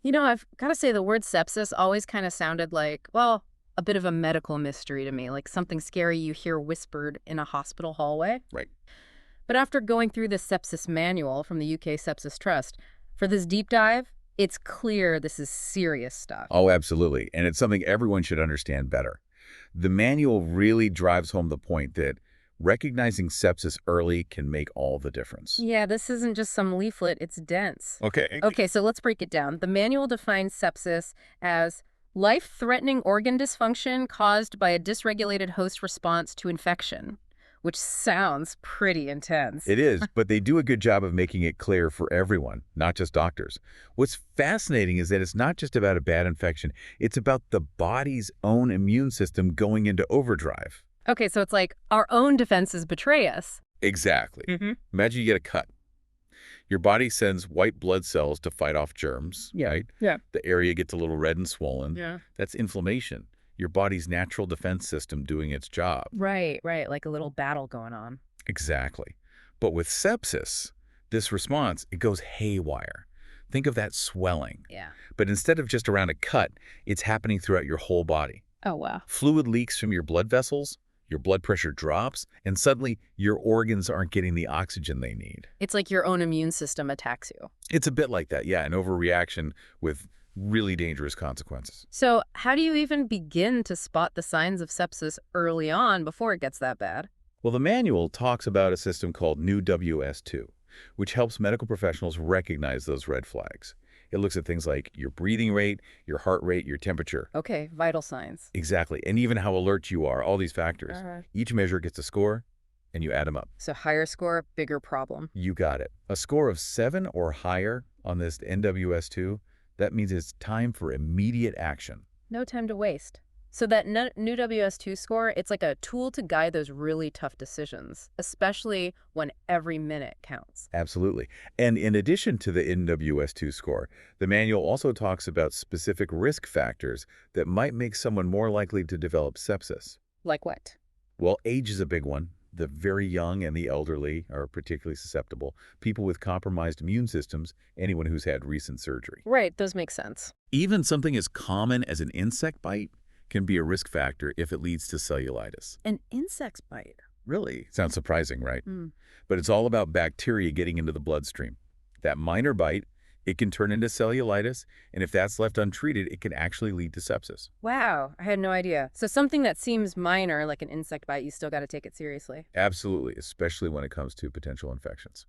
You know, I've got to say the word sepsis always kind of sounded like, well, a bit of a medical mystery to me, like something scary you hear whispered in a hospital hallway. Right. But after going through the sepsis manual from the UK Sepsis Trust, for this deep dive, it's clear this is serious stuff. Oh, absolutely. And it's something everyone should understand better. The manual really drives home the point that recognizing sepsis early can make all the difference. Yeah, this isn't just some leaflet, it's dense. Okay. Okay, so let's break it down. The manual defines sepsis as life-threatening organ dysfunction caused by a dysregulated host response to infection, which sounds pretty intense. It is, but they do a good job of making it clear for everyone, not just doctors. What's fascinating is that it's not just about a bad infection. It's about the body's own immune system going into overdrive. Okay, so it's like our own defenses betray us. Exactly. Mm-hmm. Imagine you get a cut. Your body sends white blood cells to fight off germs, Yeah. right? Yeah. The area gets a little red and swollen. Yeah. That's inflammation. Your body's natural defense system doing its job. Right, right, like a little battle going on. Exactly. But with sepsis, this response, it goes haywire. Think of that swelling. Yeah. But instead of just around a cut, it's happening throughout your whole body. Oh, wow. Fluid leaks from your blood vessels, your blood pressure drops, and suddenly your organs aren't getting the oxygen they need. It's like your own immune system attacks you. It's a bit like that, yeah, an overreaction with really dangerous consequences. So, how do you even begin to spot the signs of sepsis early on before it gets that bad? Well, the manual talks about a system called new WS2, which helps medical professionals recognize those red flags. It looks at things like your breathing rate, your heart rate, your temperature. Okay, vital signs. Exactly, and even how alert you are, all these factors. Uh-huh. Each measure gets a score, and you add them up. So, higher score, bigger problem. You got it. A score of 7 or higher on this NWS2, that means it's time for immediate action. No time to waste. So, that new WS2 score, it's like a tool to guide those really tough decisions, especially when every minute counts. Absolutely. And in addition to the NWS2 score, the manual also talks about specific risk factors that might make someone more likely to develop sepsis. Like what? Well, age is a big one. The very young and the elderly are particularly susceptible. People with compromised immune systems, anyone who's had recent surgery. Right, those make sense. Even something as common as an insect bite can be a risk factor if it leads to cellulitis. An insect's bite. Really? Sounds surprising, right? Mm. But it's all about bacteria getting into the bloodstream. That minor bite, it can turn into cellulitis, and if that's left untreated, it can actually lead to sepsis. Wow, I had no idea. So, something that seems minor, like an insect bite, you still got to take it seriously. Absolutely, especially when it comes to potential infections.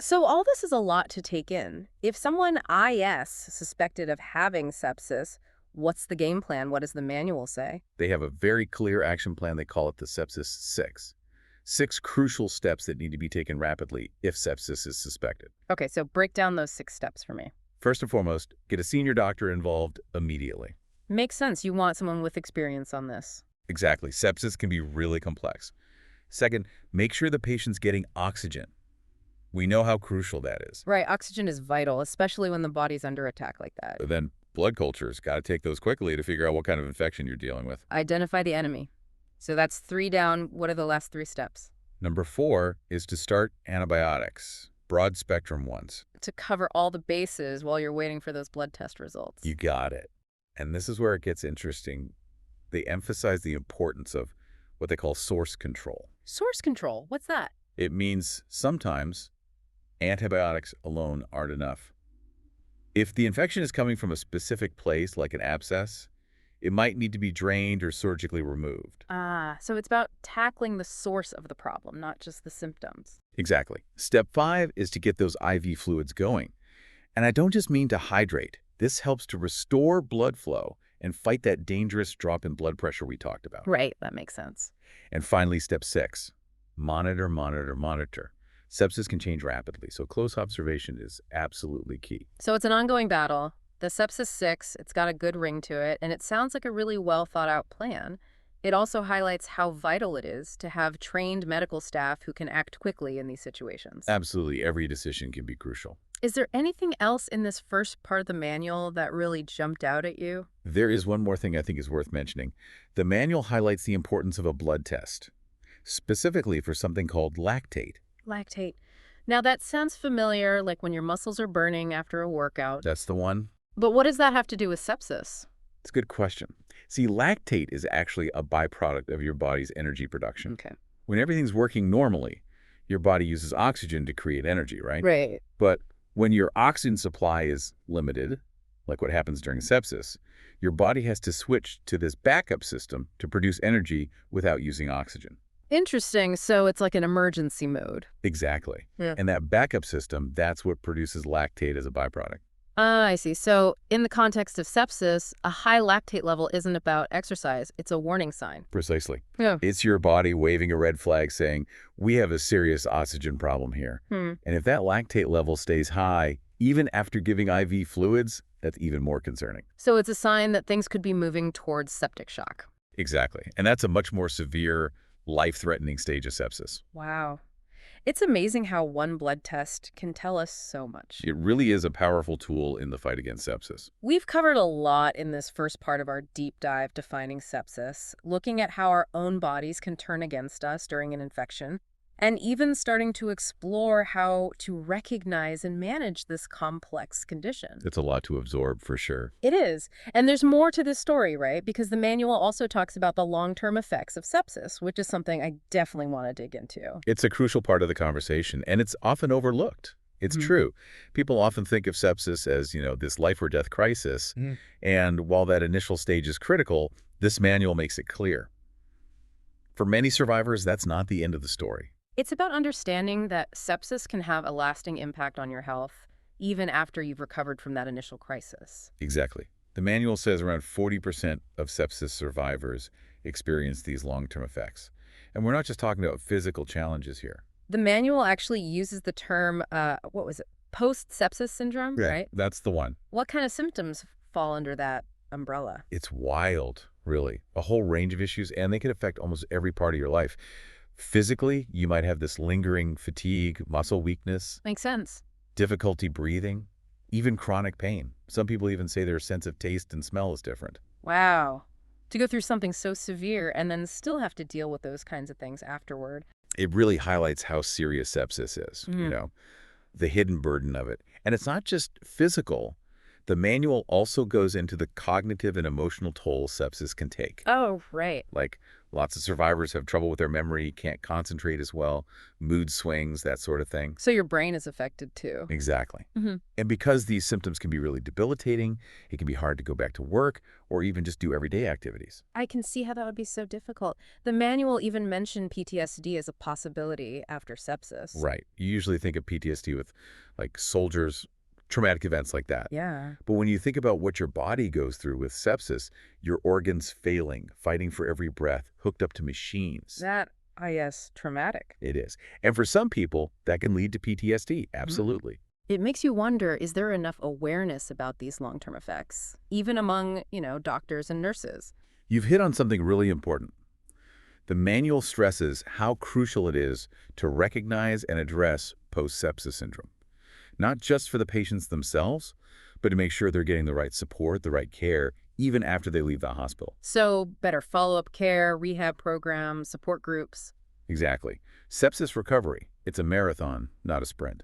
So all this is a lot to take in. If someone IS suspected of having sepsis, what's the game plan? What does the manual say? They have a very clear action plan. They call it the Sepsis 6. 6 crucial steps that need to be taken rapidly if sepsis is suspected. Okay, so break down those 6 steps for me. First and foremost, get a senior doctor involved immediately. Makes sense. You want someone with experience on this. Exactly. Sepsis can be really complex. Second, make sure the patient's getting oxygen. We know how crucial that is. Right, oxygen is vital, especially when the body's under attack like that. But then blood cultures, got to take those quickly to figure out what kind of infection you're dealing with. Identify the enemy. So that's 3 down. What are the last 3 steps? Number 4 is to start antibiotics, broad spectrum ones. To cover all the bases while you're waiting for those blood test results. You got it. And this is where it gets interesting. They emphasize the importance of what they call source control. Source control, what's that? It means sometimes antibiotics alone aren't enough. If the infection is coming from a specific place, like an abscess, it might need to be drained or surgically removed. Ah, so it's about tackling the source of the problem, not just the symptoms. Exactly. Step 5 is to get those IV fluids going. And I don't just mean to hydrate. This helps to restore blood flow and fight that dangerous drop in blood pressure we talked about. Right, that makes sense. And finally, step 6, monitor, monitor, monitor. Sepsis can change rapidly, so close observation is absolutely key. So it's an ongoing battle. The Sepsis 6, it's got a good ring to it, and it sounds like a really well thought out plan. It also highlights how vital it is to have trained medical staff who can act quickly in these situations. Absolutely, every decision can be crucial. Is there anything else in this first part of the manual that really jumped out at you? There is one more thing I think is worth mentioning. The manual highlights the importance of a blood test, specifically for something called lactate. Lactate. Now that sounds familiar, like when your muscles are burning after a workout. That's the one. But what does that have to do with sepsis? It's a good question. See, lactate is actually a byproduct of your body's energy production. Okay. When everything's working normally, your body uses oxygen to create energy, right? Right. But when your oxygen supply is limited, like what happens during sepsis, your body has to switch to this backup system to produce energy without using oxygen. Interesting. So it's like an emergency mode. Exactly. Yeah. And that backup system, that's what produces lactate as a byproduct. Ah, I see. So in the context of sepsis, a high lactate level isn't about exercise. It's a warning sign. Precisely. Yeah. It's your body waving a red flag saying, we have a serious oxygen problem here. Hmm. And if that lactate level stays high, even after giving IV fluids, that's even more concerning. So it's a sign that things could be moving towards septic shock. Exactly. And that's a much more severe, life-threatening stage of sepsis. Wow. It's amazing how one blood test can tell us so much. It really is a powerful tool in the fight against sepsis. We've covered a lot in this first part of our deep dive defining sepsis, looking at how our own bodies can turn against us during an infection, and even starting to explore how to recognize and manage this complex condition. It's a lot to absorb for sure. It is. And there's more to this story, right? Because the manual also talks about the long-term effects of sepsis, which is something I definitely want to dig into. It's a crucial part of the conversation, and it's often overlooked. It's Mhm. true. People often think of sepsis as, this life or death crisis. Mhm. And while that initial stage is critical, this manual makes it clear. For many survivors, that's not the end of the story. It's about understanding that sepsis can have a lasting impact on your health, even after you've recovered from that initial crisis. Exactly. The manual says around 40% of sepsis survivors experience these long-term effects. And we're not just talking about physical challenges here. The manual actually uses the term, what was it, post-sepsis syndrome, right? That's the one. What kind of symptoms fall under that umbrella? It's wild, really. A whole range of issues, and they can affect almost every part of your life. Physically, you might have this lingering fatigue, muscle weakness, Makes sense. difficulty breathing, even chronic pain. Some people even say their sense of taste and smell is different. Wow. To go through something so severe and then still have to deal with those kinds of things afterward. It really highlights how serious sepsis is, the hidden burden of it. And it's not just physical. The manual also goes into the cognitive and emotional toll sepsis can take. Oh, right. Like, lots of survivors have trouble with their memory, can't concentrate as well, mood swings, that sort of thing. So your brain is affected too. Exactly. Mhm. And because these symptoms can be really debilitating, it can be hard to go back to work or even just do everyday activities. I can see how that would be so difficult. The manual even mentioned PTSD as a possibility after sepsis. Right. You usually think of PTSD with, like, soldiers, traumatic events like that. Yeah. But when you think about what your body goes through with sepsis, your organs failing, fighting for every breath, hooked up to machines. That, yes, traumatic. It is. And for some people, that can lead to PTSD. Absolutely. It makes you wonder, is there enough awareness about these long-term effects, even among, doctors and nurses? You've hit on something really important. The manual stresses how crucial it is to recognize and address post-sepsis syndrome. Not just for the patients themselves, but to make sure they're getting the right support, the right care, even after they leave the hospital. So better follow-up care, rehab programs, support groups. Exactly. Sepsis recovery, it's a marathon, not a sprint.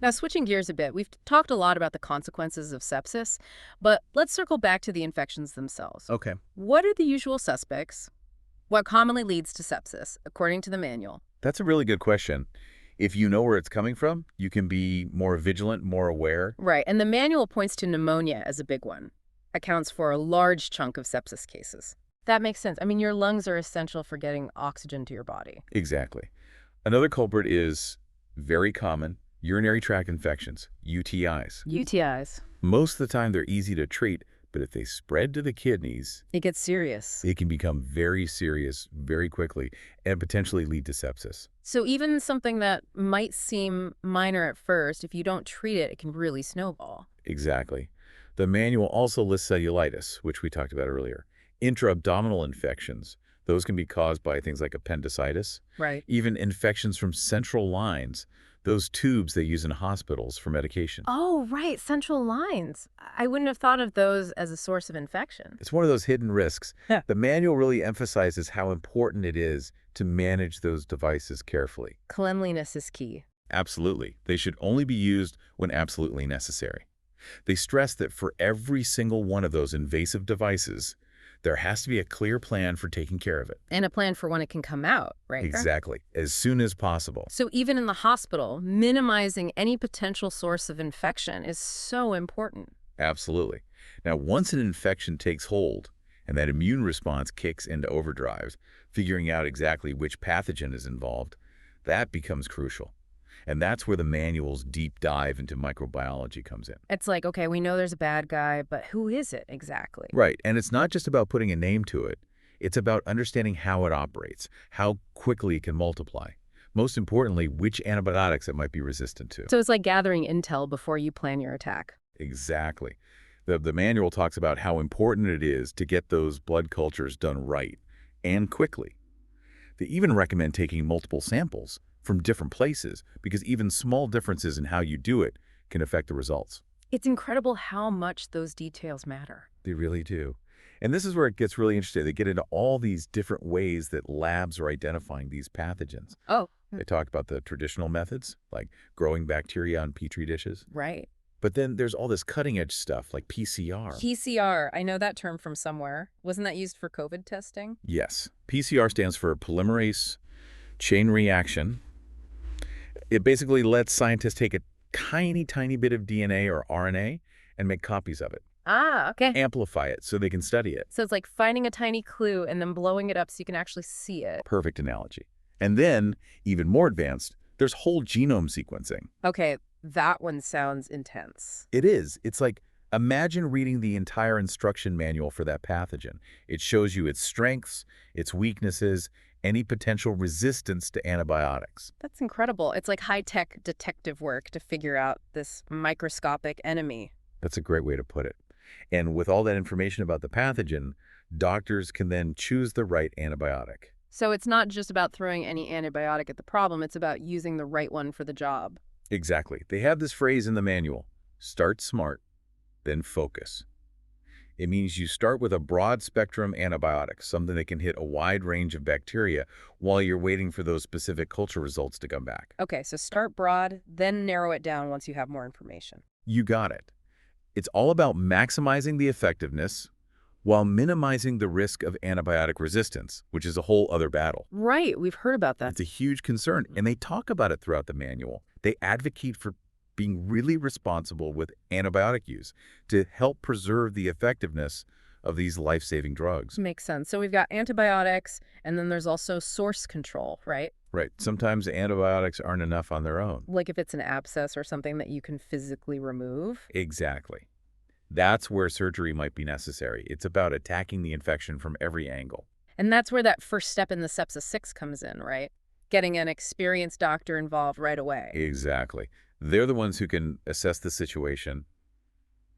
Now, switching gears a bit, we've talked a lot about the consequences of sepsis, but let's circle back to the infections themselves. Okay. What are the usual suspects? What commonly leads to sepsis, according to the manual? That's a really good question. If you know where it's coming from, you can be more vigilant, more aware. Right, and the manual points to pneumonia as a big one. Accounts for a large chunk of sepsis cases. That makes sense. I mean, your lungs are essential for getting oxygen to your body. Exactly. Another culprit is very common, urinary tract infections, UTIs. UTIs. Most of the time, they're easy to treat, but if they spread to the kidneys, It gets serious. it can become very serious very quickly and potentially lead to sepsis. So even something that might seem minor at first, if you don't treat it, it can really snowball. Exactly. The manual also lists cellulitis, which we talked about earlier. Intra-abdominal infections, those can be caused by things like appendicitis. Right. Even infections from central lines, those tubes they use in hospitals for medication. Oh, right, central lines. I wouldn't have thought of those as a source of infection. It's one of those hidden risks. Yeah. The manual really emphasizes how important it is to manage those devices carefully. Cleanliness is key. Absolutely. They should only be used when absolutely necessary. They stress that for every single one of those invasive devices, there has to be a clear plan for taking care of it. And a plan for when it can come out, right? Exactly, as soon as possible. So even in the hospital, minimizing any potential source of infection is so important. Absolutely. Now, once an infection takes hold and that immune response kicks into overdrive, figuring out exactly which pathogen is involved, that becomes crucial. And that's where the manual's deep dive into microbiology comes in. It's like, okay, we know there's a bad guy, but who is it exactly? Right, and it's not just about putting a name to it. It's about understanding how it operates, how quickly it can multiply. Most importantly, which antibiotics it might be resistant to. So it's like gathering intel before you plan your attack. Exactly. The manual talks about how important it is to get those blood cultures done right and quickly. They even recommend taking multiple samples from different places because even small differences in how you do it can affect the results. It's incredible how much those details matter. They really do. And this is where it gets really interesting. They get into all these different ways that labs are identifying these pathogens. Oh, They talk about the traditional methods, like growing bacteria on petri dishes. right. But then there's all this cutting-edge stuff like PCR. PCR, I know that term from somewhere. Wasn't that used for COVID testing? Yes. PCR stands for polymerase chain reaction. It basically lets scientists take a tiny, tiny bit of DNA or RNA and make copies of it, Ah, okay. amplify it so they can study it. So it's like finding a tiny clue and then blowing it up so you can actually see it. Perfect analogy. And then, even more advanced, there's whole genome sequencing. Okay, that one sounds intense. It is. It's like, imagine reading the entire instruction manual for that pathogen. It shows you its strengths, its weaknesses, any potential resistance to antibiotics. That's incredible. It's like high-tech detective work to figure out this microscopic enemy. That's a great way to put it. And with all that information about the pathogen, doctors can then choose the right antibiotic. So it's not just about throwing any antibiotic at the problem, it's about using the right one for the job. Exactly. They have this phrase in the manual, start smart, then focus. It means you start with a broad spectrum antibiotic, something that can hit a wide range of bacteria while you're waiting for those specific culture results to come back. Okay, so start broad, then narrow it down once you have more information. You got it. It's all about maximizing the effectiveness while minimizing the risk of antibiotic resistance, which is a whole other battle. Right, we've heard about that. It's a huge concern, and they talk about it throughout the manual. They advocate for being really responsible with antibiotic use to help preserve the effectiveness of these life-saving drugs. Makes sense. So we've got antibiotics, and then there's also source control, right? Right. Sometimes antibiotics aren't enough on their own. Like if it's an abscess or something that you can physically remove. Exactly. That's where surgery might be necessary. It's about attacking the infection from every angle. And that's where that first step in the Sepsis 6 comes in, right? Getting an experienced doctor involved right away. Exactly. They're the ones who can assess the situation,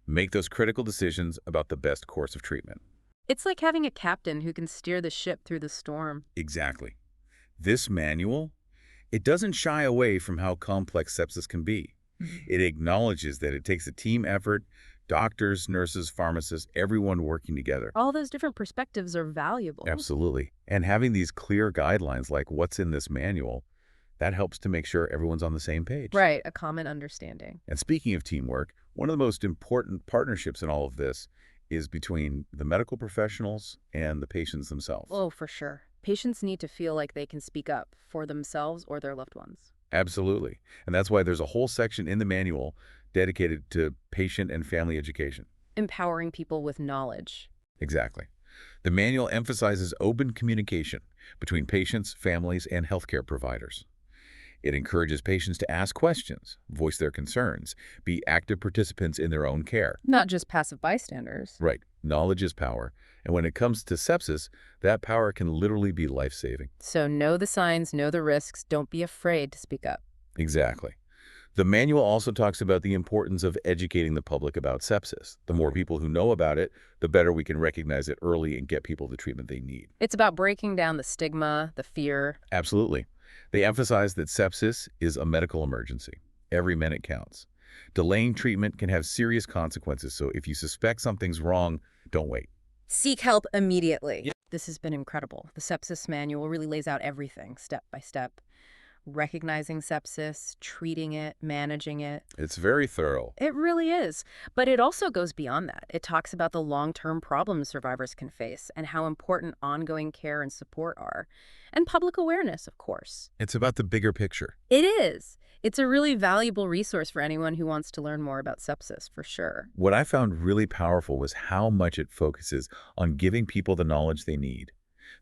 make those critical decisions about the best course of treatment. It's like having a captain who can steer the ship through the storm. Exactly. This manual, it doesn't shy away from how complex sepsis can be. It acknowledges that it takes a team effort, doctors, nurses, pharmacists, everyone working together. All those different perspectives are valuable. Absolutely. And having these clear guidelines like what's in this manual, that helps to make sure everyone's on the same page. Right, a common understanding. And speaking of teamwork, one of the most important partnerships in all of this is between the medical professionals and the patients themselves. Oh, for sure. Patients need to feel like they can speak up for themselves or their loved ones. Absolutely. And that's why there's a whole section in the manual dedicated to patient and family education. Empowering people with knowledge. Exactly. The manual emphasizes open communication between patients, families, and healthcare providers. It encourages patients to ask questions, voice their concerns, be active participants in their own care. Not just passive bystanders. Right. Knowledge is power. And when it comes to sepsis, that power can literally be life-saving. So know the signs, know the risks, don't be afraid to speak up. Exactly. The manual also talks about the importance of educating the public about sepsis. The more people who know about it, the better we can recognize it early and get people the treatment they need. It's about breaking down the stigma, the fear. Absolutely. They emphasize that sepsis is a medical emergency. Every minute counts. Delaying treatment can have serious consequences, so if you suspect something's wrong, don't wait. Seek help immediately. This has been incredible. The Sepsis Manual really lays out everything, step by step. recognizing sepsis, treating it, managing it. It's very thorough. It really is. But it also goes beyond that. It talks about the long-term problems survivors can face and how important ongoing care and support are. And public awareness, of course. It's about the bigger picture. It is. It's a really valuable resource for anyone who wants to learn more about sepsis, for sure. What I found really powerful was how much it focuses on giving people the knowledge they need.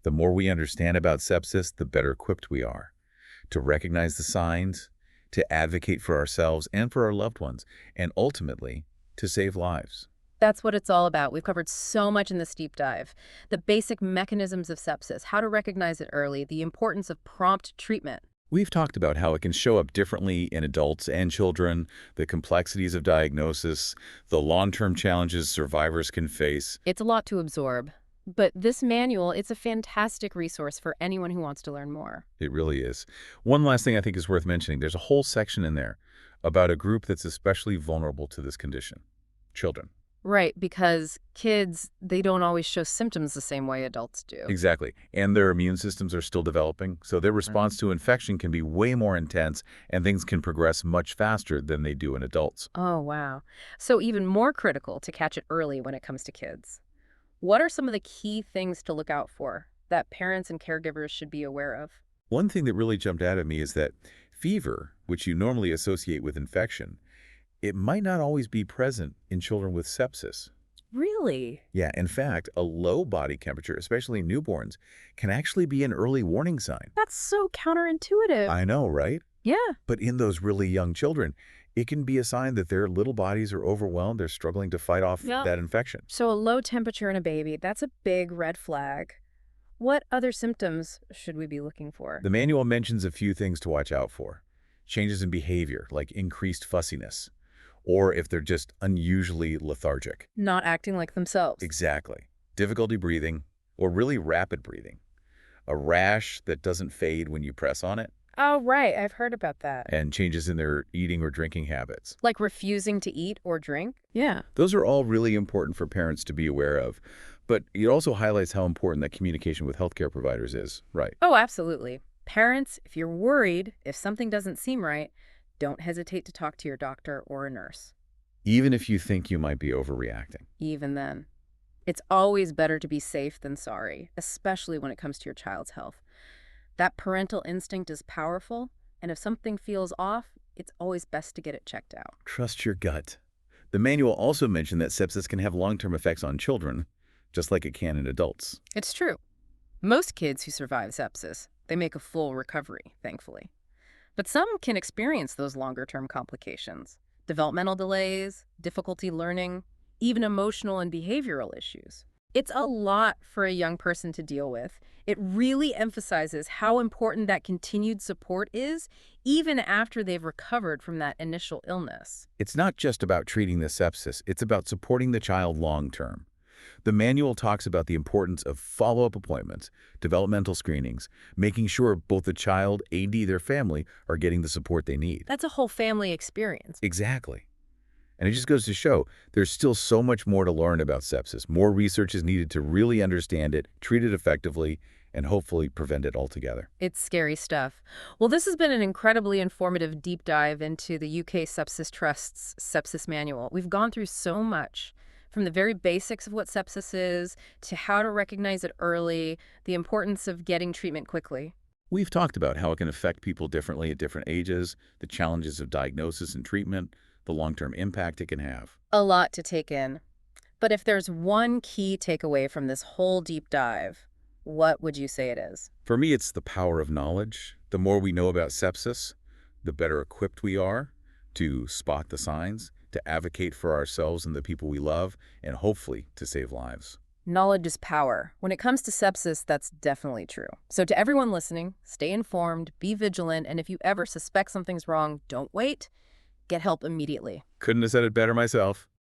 The more we understand about sepsis, the better equipped we are to recognize the signs, to advocate for ourselves and for our loved ones, and ultimately, to save lives. That's what it's all about. We've covered so much in this deep dive. The basic mechanisms of sepsis, how to recognize it early, the importance of prompt treatment. We've talked about how it can show up differently in adults and children, the complexities of diagnosis, the long-term challenges survivors can face. It's a lot to absorb. But this manual, it's a fantastic resource for anyone who wants to learn more. It really is. One last thing I think is worth mentioning, there's a whole section in there about a group that's especially vulnerable to this condition, children. Right, because kids, they don't always show symptoms the same way adults do. Exactly. And their immune systems are still developing, so their response to infection can be way more intense and things can progress much faster than they do in adults. Oh, wow. So even more critical to catch it early when it comes to kids. What are some of the key things to look out for that parents and caregivers should be aware of? One thing that really jumped out at me is that fever, which you normally associate with infection, it might not always be present in children with sepsis. Really? Yeah, in fact, a low body temperature, especially in newborns, can actually be an early warning sign. That's so counterintuitive. I know, right? Yeah. But in those really young children, it can be a sign that their little bodies are overwhelmed, they're struggling to fight off that infection. So a low temperature in a baby, that's a big red flag. What other symptoms should we be looking for? The manual mentions a few things to watch out for. Changes in behavior, like increased fussiness, or if they're just unusually lethargic. Not acting like themselves. Exactly. Difficulty breathing, or really rapid breathing. A rash that doesn't fade when you press on it, Oh, right. I've heard about that. and changes in their eating or drinking habits. Like refusing to eat or drink? Yeah. Those are all really important for parents to be aware of. But it also highlights how important that communication with healthcare providers is, right? Oh, absolutely. Parents, if you're worried, if something doesn't seem right, don't hesitate to talk to your doctor or a nurse. Even if you think you might be overreacting. Even then. It's always better to be safe than sorry, especially when it comes to your child's health. That parental instinct is powerful, and if something feels off, it's always best to get it checked out. Trust your gut. The manual also mentioned that sepsis can have long-term effects on children, just like it can in adults. It's true. Most kids who survive sepsis, they make a full recovery, thankfully. But some can experience those longer-term complications. Developmental delays, difficulty learning, even emotional and behavioral issues. It's a lot for a young person to deal with. It really emphasizes how important that continued support is, even after they've recovered from that initial illness. It's not just about treating the sepsis, it's about supporting the child long-term. The manual talks about the importance of follow-up appointments, developmental screenings, making sure both the child and their family are getting the support they need. That's a whole family experience. Exactly. And it just goes to show there's still so much more to learn about sepsis. More research is needed to really understand it, treat it effectively, and hopefully prevent it altogether. It's scary stuff. Well, this has been an incredibly informative deep dive into the UK Sepsis Trust's Sepsis Manual. We've gone through so much, from the very basics of what sepsis is, to how to recognize it early, the importance of getting treatment quickly. We've talked about how it can affect people differently at different ages, the challenges of diagnosis and treatment, the long-term impact it can have. A lot to take in. But if there's one key takeaway from this whole deep dive, what would you say it is? For me, it's the power of knowledge. The more we know about sepsis, the better equipped we are to spot the signs, to advocate for ourselves and the people we love, and hopefully to save lives. Knowledge is power. When it comes to sepsis, that's definitely true. So to everyone listening, stay informed, be vigilant, and if you ever suspect something's wrong, don't wait. Get help immediately. Couldn't have said it better myself.